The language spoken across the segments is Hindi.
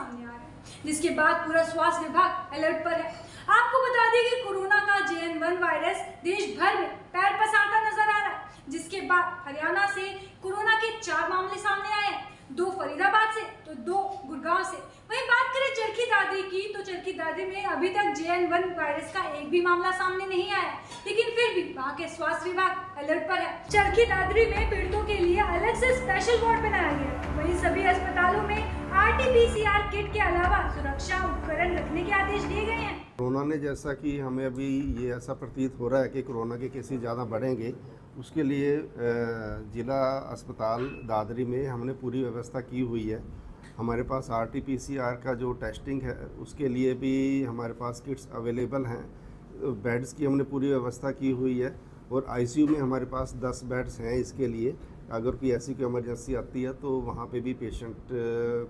सामने आ रहे हैं, जिसके बाद पूरा स्वास्थ्य विभाग अलर्ट पर है। आपको बता दें कि कोरोना का JN1 वायरस देश भर में पैर पसारता नजर आ रहा है, जिसके बाद हरियाणा से कोरोना के 4 मामले सामने आए हैं, 2 फरीदाबाद से तो 2 गुड़गांव से। वहीं बात करें चरखी दादरी की, तो चरखी दादरी में अभी तक JN1 वायरस का एक भी मामला सामने नहीं आया, लेकिन फिर भी वहाँ के स्वास्थ्य विभाग अलर्ट पर है। चरखी दादरी में पीड़ितों के लिए अलग से स्पेशल वार्ड बनाया गया है। वहीं सभी अस्पतालों में RT-PCR किट के अलावा सुरक्षा उपकरण रखने के आदेश दिए गए हैं। कोरोना ने, जैसा कि हमें अभी ये ऐसा प्रतीत हो रहा है कि कोरोना के केसेस ज़्यादा बढ़ेंगे, उसके लिए ज़िला अस्पताल दादरी में हमने पूरी व्यवस्था की हुई है। हमारे पास RT-PCR का जो टेस्टिंग है उसके लिए भी हमारे पास किट्स अवेलेबल हैं। बेड्स की हमने पूरी व्यवस्था की हुई है और ICU में हमारे पास 10 बेड्स हैं इसके लिए। अगर कोई ऐसी कोई इमरजेंसी आती है तो वहाँ पे भी पेशेंट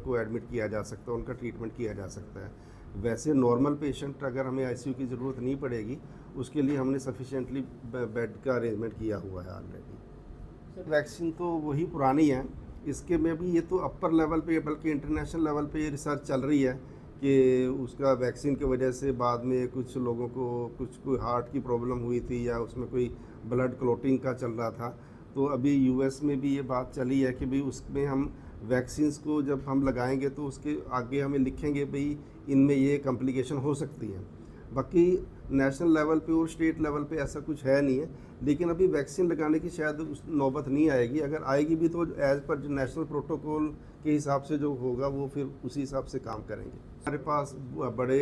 को एडमिट किया जा सकता है, उनका ट्रीटमेंट किया जा सकता है। वैसे नॉर्मल पेशेंट अगर हमें ICU की ज़रूरत नहीं पड़ेगी, उसके लिए हमने सफिशेंटली बेड का अरेंजमेंट किया हुआ है ऑलरेडी। वैक्सीन तो वही पुरानी है, इसके में भी ये तो अपर लेवल पे, बल्कि इंटरनेशनल लेवल पे ये रिसर्च चल रही है कि उसका वैक्सीन की वजह से बाद में कुछ लोगों को कोई हार्ट की प्रॉब्लम हुई थी या उसमें कोई ब्लड क्लॉटिंग का चल रहा था। तो अभी US में भी ये बात चली है कि भाई उसमें हम वैक्सीन्स को जब हम लगाएंगे तो उसके आगे हमें लिखेंगे भाई इनमें ये कॉम्प्लिकेशन हो सकती है। बाकी नेशनल लेवल पे और स्टेट लेवल पे ऐसा कुछ है नहीं है, लेकिन अभी वैक्सीन लगाने की शायद नौबत नहीं आएगी। अगर आएगी भी तो एज़ पर जो नेशनल प्रोटोकॉल के हिसाब से जो होगा वो फिर उसी हिसाब से काम करेंगे। हमारे पास बड़े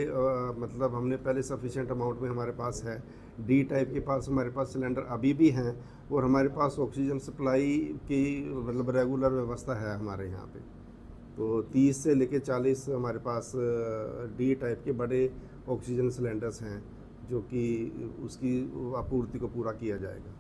मतलब हमने पहले सफिशिएंट अमाउंट में हमारे पास है। D टाइप के पास हमारे पास सिलेंडर अभी भी हैं और हमारे पास ऑक्सीजन सप्लाई की मतलब रेगुलर व्यवस्था है हमारे यहाँ पे। तो 30 से लेके 40 हमारे पास D टाइप के बड़े ऑक्सीजन सिलेंडर्स हैं जो कि उसकी आपूर्ति को पूरा किया जाएगा।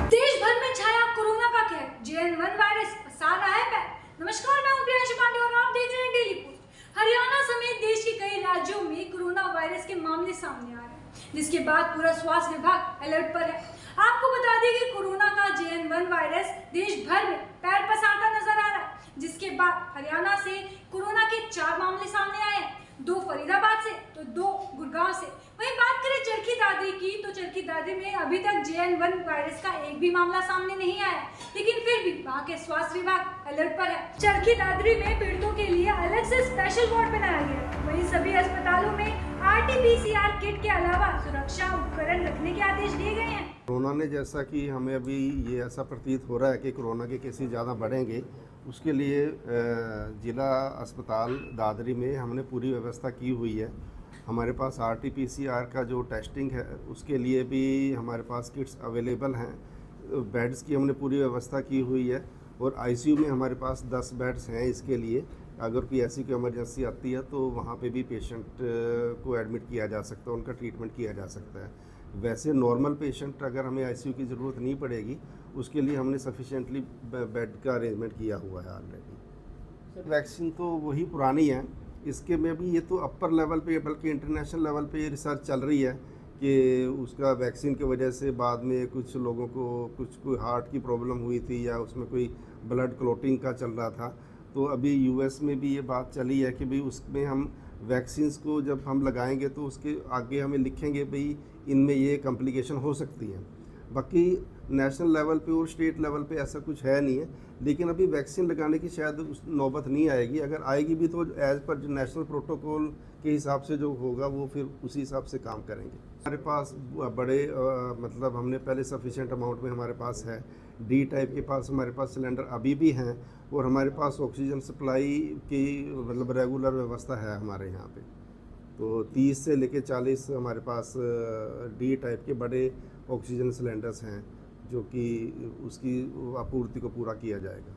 देश भर में छाया कोरोना का कहर, JN1 वायरस पसार रहा है पैर। नमस्कार, मैं हूं प्रियांशु पांडे और आप देख रहे हैं डेली पोस्ट। हरियाणा समेत देश के कई राज्यों में कोरोना वायरस के मामले सामने आ रहे हैं, जिसके बाद पूरा स्वास्थ्य विभाग अलर्ट पर है। आपको बता दें कि कोरोना का JN1 वायरस देश भर में पैर पसारता नजर आ रहा है, जिसके बाद हरियाणा से कोरोना के 4 मामले सामने आए हैं, 2 फरीदाबाद से तो 2 गुड़गांव से। वहीं बात करें चरखी दादरी की, तो चरखी दादरी में अभी तक JN1 वायरस का एक भी मामला सामने नहीं आया, लेकिन फिर भी वहाँ के स्वास्थ्य विभाग अलर्ट पर है। चरखी दादरी में पीड़ितों के लिए अलग से स्पेशल वार्ड बनाया गया है। वहीं सभी अस्पतालों में RT-PCR किट के अलावा सुरक्षा उपकरण रखने के आदेश दिए गए हैं। कोरोना ने, जैसा कि हमें अभी ये ऐसा प्रतीत हो रहा है कि कोरोना के केसेस ज़्यादा बढ़ेंगे, उसके लिए ज़िला अस्पताल दादरी में हमने पूरी व्यवस्था की हुई है। हमारे पास RT-PCR का जो टेस्टिंग है उसके लिए भी हमारे पास किट्स अवेलेबल हैं। बेड्स की हमने पूरी व्यवस्था की हुई है और ICU में हमारे पास 10 बेड्स हैं इसके लिए। अगर कोई ऐसी कोई इमरजेंसी आती है तो वहाँ पे भी पेशेंट को एडमिट किया जा सकता है, उनका ट्रीटमेंट किया जा सकता है। वैसे नॉर्मल पेशेंट अगर हमें ICU की ज़रूरत नहीं पड़ेगी, उसके लिए हमने सफिशेंटली बेड का अरेंजमेंट किया हुआ है ऑलरेडी। वैक्सीन तो वही पुरानी है, इसके में भी ये तो अपर लेवल पे, बल्कि इंटरनेशनल लेवल पे ये रिसर्च चल रही है कि उसका वैक्सीन की वजह से बाद में कुछ लोगों को कोई हार्ट की प्रॉब्लम हुई थी या उसमें कोई ब्लड क्लॉटिंग का चल रहा था। तो अभी US में भी ये बात चली है कि भाई उसमें हम वैक्सीन्स को जब हम लगाएंगे तो उसके आगे हमें लिखेंगे भाई इनमें ये कॉम्प्लिकेशन हो सकती है। बाकी नेशनल लेवल पे और स्टेट लेवल पे ऐसा कुछ है नहीं है, लेकिन अभी वैक्सीन लगाने की शायद नौबत नहीं आएगी। अगर आएगी भी तो एज़ पर जो नेशनल प्रोटोकॉल के हिसाब से जो होगा वो फिर उसी हिसाब से काम करेंगे। हमारे पास बड़े मतलब हमने पहले सफिशिएंट अमाउंट में हमारे पास है। D टाइप के पास हमारे पास सिलेंडर अभी भी हैं और हमारे पास ऑक्सीजन सप्लाई की मतलब रेगुलर व्यवस्था है हमारे यहाँ पे। तो 30 से लेके 40 हमारे पास D टाइप के बड़े ऑक्सीजन सिलेंडर्स हैं जो कि उसकी आपूर्ति को पूरा किया जाएगा।